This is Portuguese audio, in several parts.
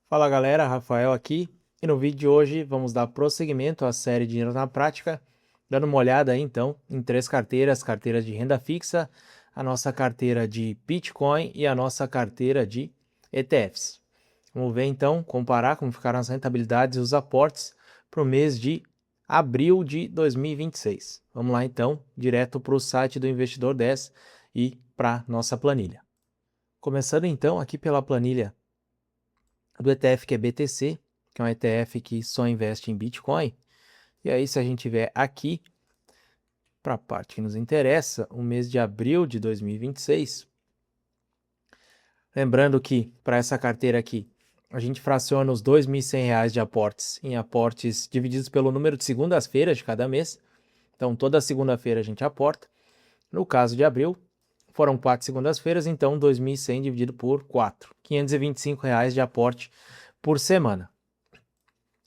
Fala galera, Rafael aqui e no vídeo de hoje vamos dar prosseguimento à série Dinheiro na Prática, dando uma olhada aí então em três carteiras de renda fixa, a nossa carteira de Bitcoin e a nossa carteira de ETFs. Vamos ver então, comparar como ficaram as rentabilidades e os aportes para o mês de abril de 2026. Vamos lá então, direto para o site do Investidor 10 e para nossa planilha. Começando então aqui pela planilha do ETF que é BTC, que é um ETF que só investe em Bitcoin. E aí, se a gente vier aqui para a parte que nos interessa, o mês de abril de 2026, lembrando que para essa carteira aqui, a gente fraciona os R$ 2.100 de aportes em aportes divididos pelo número de segundas-feiras de cada mês. Então, toda segunda-feira a gente aporta. No caso de abril, foram 4 segundas-feiras, então 2.100 dividido por 4, R$ 525 de aporte por semana.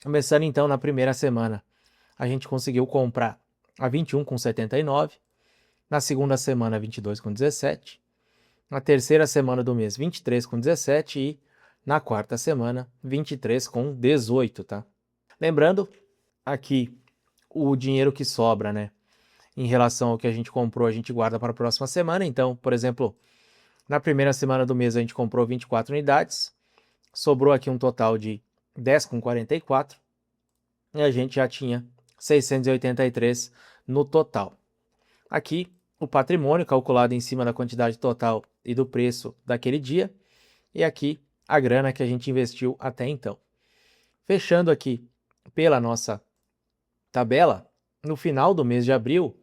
Começando então na primeira semana, a gente conseguiu comprar a 21,79, na segunda semana 22,17, na terceira semana do mês 23,17 e na quarta semana 23,18, tá? Lembrando aqui o dinheiro que sobra, né? Em relação ao que a gente comprou, a gente guarda para a próxima semana. Então, por exemplo, na primeira semana do mês a gente comprou 24 unidades, sobrou aqui um total de 10,44 e a gente já tinha 683 no total. Aqui, o patrimônio calculado em cima da quantidade total e do preço daquele dia, e aqui a grana que a gente investiu até então. Fechando aqui pela nossa tabela, no final do mês de abril,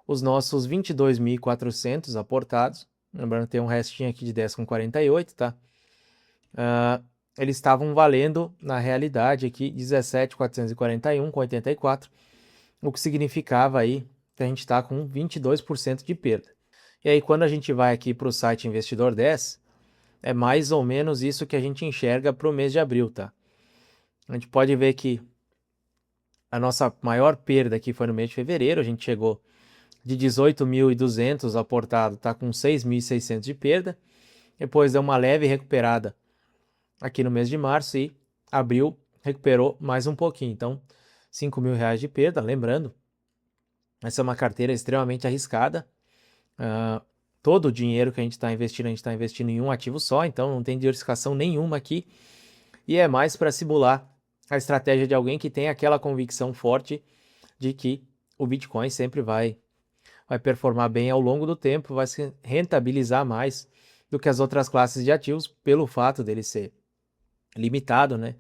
os nossos 22.400 aportados, lembrando que tem um restinho aqui de 10,48, tá? Eles estavam valendo, na realidade, aqui 17.441,84, o que significava aí que a gente está com 22% de perda. E aí, quando a gente vai aqui para o site Investidor 10, é mais ou menos isso que a gente enxerga para o mês de abril, tá? A gente pode ver que a nossa maior perda aqui foi no mês de fevereiro, a gente chegou de 18.200 aportado, tá com 6.600 de perda. Depois deu uma leve recuperada aqui no mês de março e abril recuperou mais um pouquinho. Então, R$ 5.000 de perda. Lembrando, essa é uma carteira extremamente arriscada. Todo o dinheiro que a gente está investindo em um ativo só, então não tem diversificação nenhuma aqui. E é mais para simular a estratégia de alguém que tem aquela convicção forte de que o Bitcoin sempre vai performar bem ao longo do tempo, vai se rentabilizar mais do que as outras classes de ativos, pelo fato dele ser limitado, né?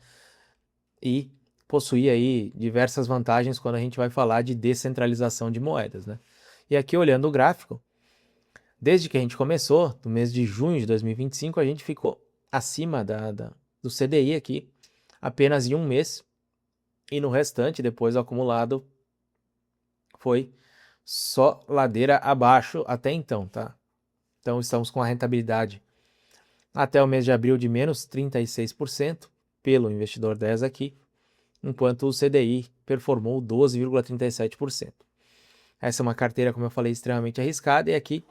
E possuir aí diversas vantagens quando a gente vai falar de descentralização de moedas, né? E aqui olhando o gráfico, desde que a gente começou, no mês de junho de 2025, a gente ficou acima do CDI aqui, apenas em um mês, e no restante, depois o acumulado, foi só ladeira abaixo até então, tá? Então estamos com a rentabilidade até o mês de abril de menos 36% pelo investidor 10 aqui, enquanto o CDI performou 12,37%. Essa é uma carteira, como eu falei, extremamente arriscada, e aqui,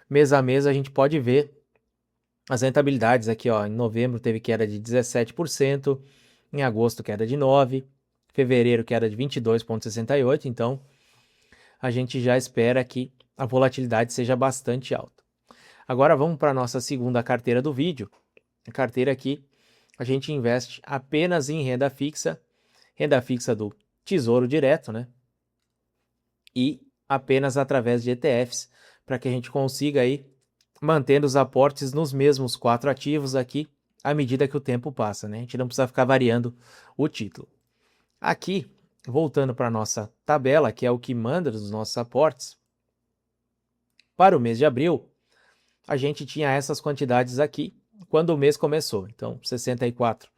mês a mês, a gente pode ver as rentabilidades aqui, ó. Em novembro teve queda de 17%, em agosto queda de 9%, fevereiro queda de 22,68%, então a gente já espera que a volatilidade seja bastante alta. Agora vamos para a nossa segunda carteira do vídeo. A carteira aqui, a gente investe apenas em renda fixa do Tesouro Direto, né? E apenas através de ETFs, para que a gente consiga aí mantendo os aportes nos mesmos 4 ativos aqui, à medida que o tempo passa, né? A gente não precisa ficar variando o título. Aqui, voltando para a nossa tabela, que é o que manda dos nossos aportes, para o mês de abril, a gente tinha essas quantidades aqui quando o mês começou. Então, 64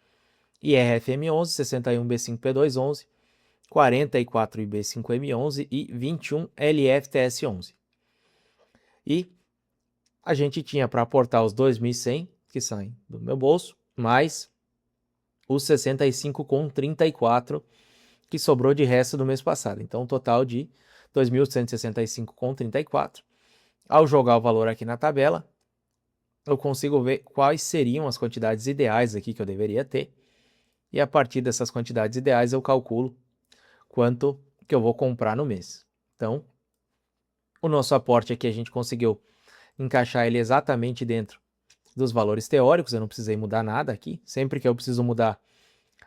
IRFM11, 61 B5P211, 44 IB5M11 e 21 LFTS11. E a gente tinha para aportar os 2.100 que saem do meu bolso, mais os 65,34 que sobrou de resto do mês passado. Então, um total de 2.165,34. Ao jogar o valor aqui na tabela, eu consigo ver quais seriam as quantidades ideais aqui que eu deveria ter. E a partir dessas quantidades ideais eu calculo quanto que eu vou comprar no mês. Então, o nosso aporte aqui a gente conseguiu encaixar ele exatamente dentro dos valores teóricos, eu não precisei mudar nada aqui. Sempre que eu preciso mudar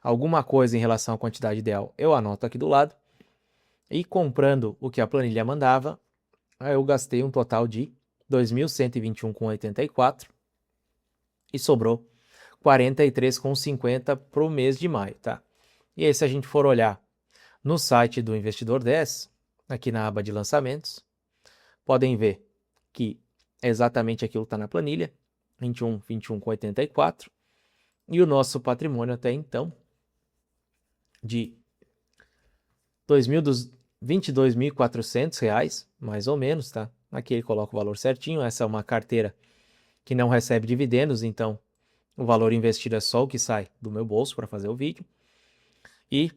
alguma coisa em relação à quantidade ideal, eu anoto aqui do lado. E comprando o que a planilha mandava, eu gastei um total de R$ 2.121,84 e sobrou R$ 43,50 para o mês de maio, tá? E aí, se a gente for olhar no site do Investidor 10, aqui na aba de lançamentos, podem ver que é exatamente aquilo que está na planilha, 21,84, e o nosso patrimônio até então de R$ 22.400, mais ou menos, tá? Aqui ele coloca o valor certinho, essa é uma carteira que não recebe dividendos, então o valor investido é só o que sai do meu bolso para fazer o vídeo. E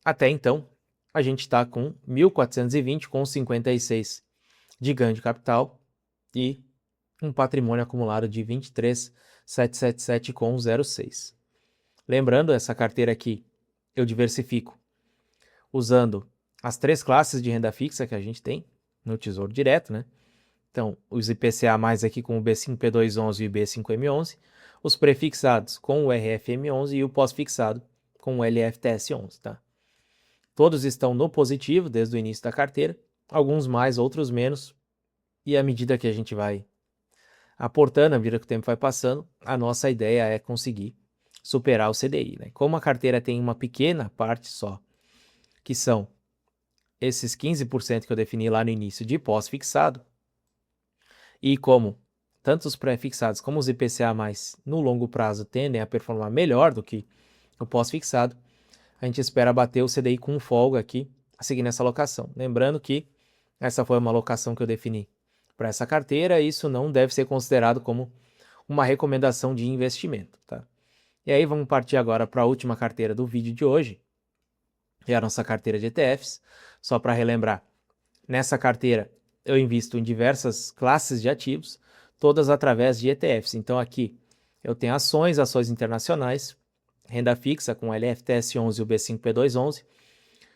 até então a gente está com 1.420,56 de ganho de capital e um patrimônio acumulado de 23.777,06. Lembrando, essa carteira aqui eu diversifico usando as 3 classes de renda fixa que a gente tem no Tesouro Direto, né? Então, os IPCA mais aqui com o B5P211 e o B5M11, os prefixados com o RFM11 e o pós-fixado com o LFTS11, tá? Todos estão no positivo desde o início da carteira, alguns mais, outros menos, e à medida que a gente vai aportando, à medida que o tempo vai passando, a nossa ideia é conseguir superar o CDI, né? Como a carteira tem uma pequena parte só, que são esses 15% que eu defini lá no início de pós-fixado, e como tanto os pré-fixados como os IPCA+, no longo prazo, tendem a performar melhor do que o pós-fixado, a gente espera bater o CDI com folga aqui, seguindo essa alocação. Lembrando que essa foi uma alocação que eu defini para essa carteira, e isso não deve ser considerado como uma recomendação de investimento, tá? E aí vamos partir agora para a última carteira do vídeo de hoje, que é a nossa carteira de ETFs. Só para relembrar, nessa carteira eu invisto em diversas classes de ativos, todas através de ETFs. Então aqui eu tenho ações internacionais, renda fixa com o LFTS11 e o B5P211,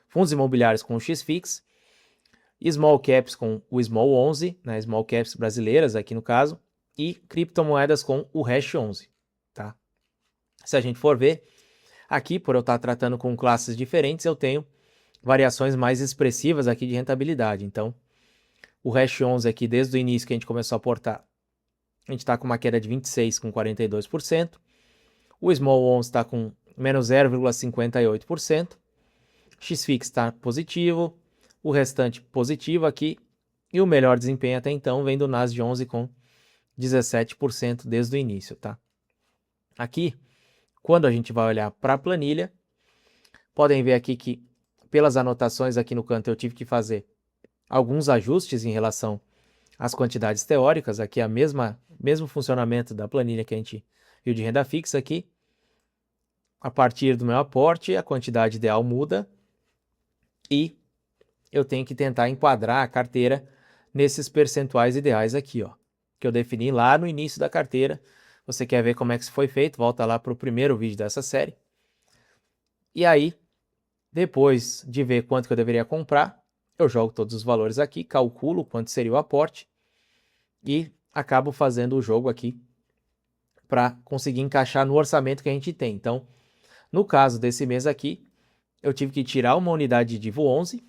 fundos imobiliários com o XFIX, small caps com o Small 11, né, small caps brasileiras aqui no caso, e criptomoedas com o Hash 11, tá? Se a gente for ver, aqui por eu estar tratando com classes diferentes, eu tenho variações mais expressivas aqui de rentabilidade. Então, o Hash 11 aqui, desde o início que a gente começou a aportar, a gente está com uma queda de 26,42%. O Small 11 está com menos 0,58%. XFIX está positivo. O restante positivo aqui. E o melhor desempenho até então vem do NAS de 11 com 17% desde o início, tá? Aqui, quando a gente vai olhar para a planilha, podem ver aqui que pelas anotações aqui no canto eu tive que fazer alguns ajustes em relação às quantidades teóricas. Aqui é mesmo funcionamento da planilha que a gente viu de renda fixa aqui. A partir do meu aporte, a quantidade ideal muda e eu tenho que tentar enquadrar a carteira nesses percentuais ideais aqui, ó, que eu defini lá no início da carteira. Você quer ver como é que isso foi feito? Volta lá para o primeiro vídeo dessa série. E aí, depois de ver quanto que eu deveria comprar, eu jogo todos os valores aqui, calculo quanto seria o aporte e acabo fazendo o jogo aqui para conseguir encaixar no orçamento que a gente tem. Então, no caso desse mês aqui, eu tive que tirar uma unidade de DIVO 11,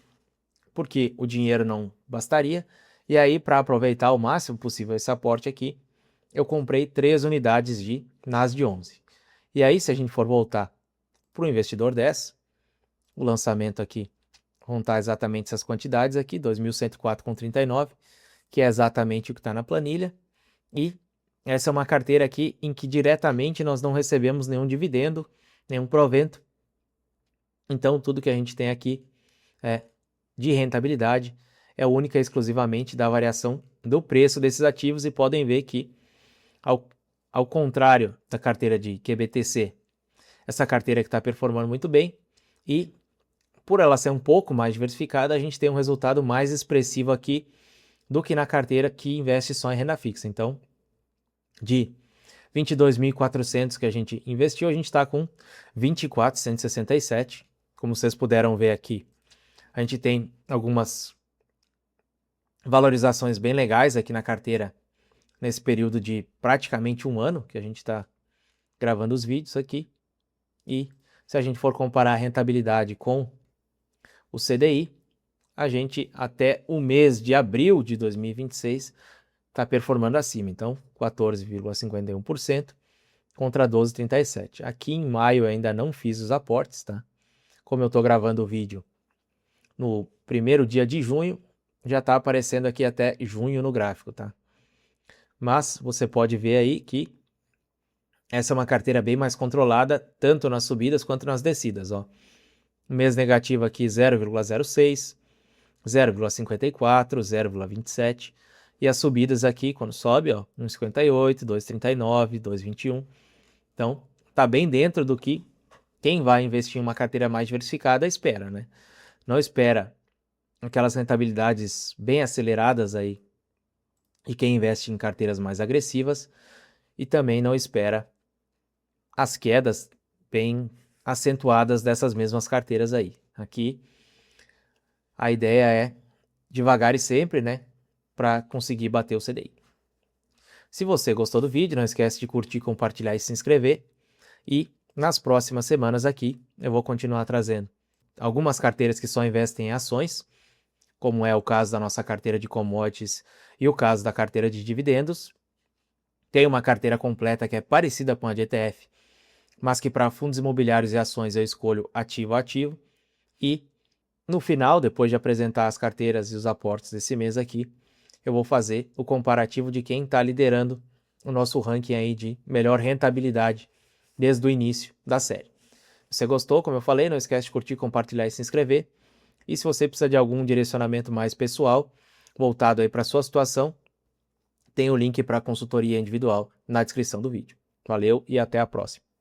porque o dinheiro não bastaria, e aí para aproveitar o máximo possível esse aporte aqui, eu comprei 3 unidades de NAS de 11. E aí, se a gente for voltar para o Investidor 10, o lançamento aqui vão estar exatamente essas quantidades aqui, 2.104,39, que é exatamente o que está na planilha. E essa é uma carteira aqui em que diretamente nós não recebemos nenhum dividendo, nenhum provento. Então tudo que a gente tem aqui de rentabilidade é única e exclusivamente da variação do preço desses ativos, e podem ver que, ao contrário da carteira de QBTC, essa carteira que está performando muito bem, e por ela ser um pouco mais diversificada, a gente tem um resultado mais expressivo aqui do que na carteira que investe só em renda fixa. Então, de 22.400 que a gente investiu, a gente está com 24.167. Como vocês puderam ver aqui, a gente tem algumas valorizações bem legais aqui na carteira nesse período de praticamente um ano que a gente está gravando os vídeos aqui. E se a gente for comparar a rentabilidade com o CDI, a gente até o mês de abril de 2026 está performando acima. Então, 14,51% contra 12,37%. Aqui em maio eu ainda não fiz os aportes, tá? Como eu estou gravando o vídeo no primeiro dia de junho, já está aparecendo aqui até junho no gráfico, tá? Mas você pode ver aí que essa é uma carteira bem mais controlada, tanto nas subidas quanto nas descidas, ó. Mês negativo aqui 0,06, 0,54, 0,27. E as subidas aqui, quando sobe, ó, 1,58, 2,39, 2,21. Então, tá bem dentro do que quem vai investir em uma carteira mais diversificada espera, né? Não espera aquelas rentabilidades bem aceleradas aí e quem investe em carteiras mais agressivas, e também não espera as quedas bem acentuadas dessas mesmas carteiras aí. Aqui a ideia é devagar e sempre, né, para conseguir bater o CDI. Se você gostou do vídeo, não esquece de curtir, compartilhar e se inscrever. E nas próximas semanas aqui eu vou continuar trazendo algumas carteiras que só investem em ações, como é o caso da nossa carteira de commodities e o caso da carteira de dividendos. Tem uma carteira completa que é parecida com a de ETF, mas que para fundos imobiliários e ações eu escolho ativo a ativo. E no final, depois de apresentar as carteiras e os aportes desse mês aqui, eu vou fazer o comparativo de quem está liderando o nosso ranking aí de melhor rentabilidade desde o início da série. Se você gostou, como eu falei, não esquece de curtir, compartilhar e se inscrever. E se você precisa de algum direcionamento mais pessoal, voltado aí para a sua situação, tem o link para consultoria individual na descrição do vídeo. Valeu e até a próxima.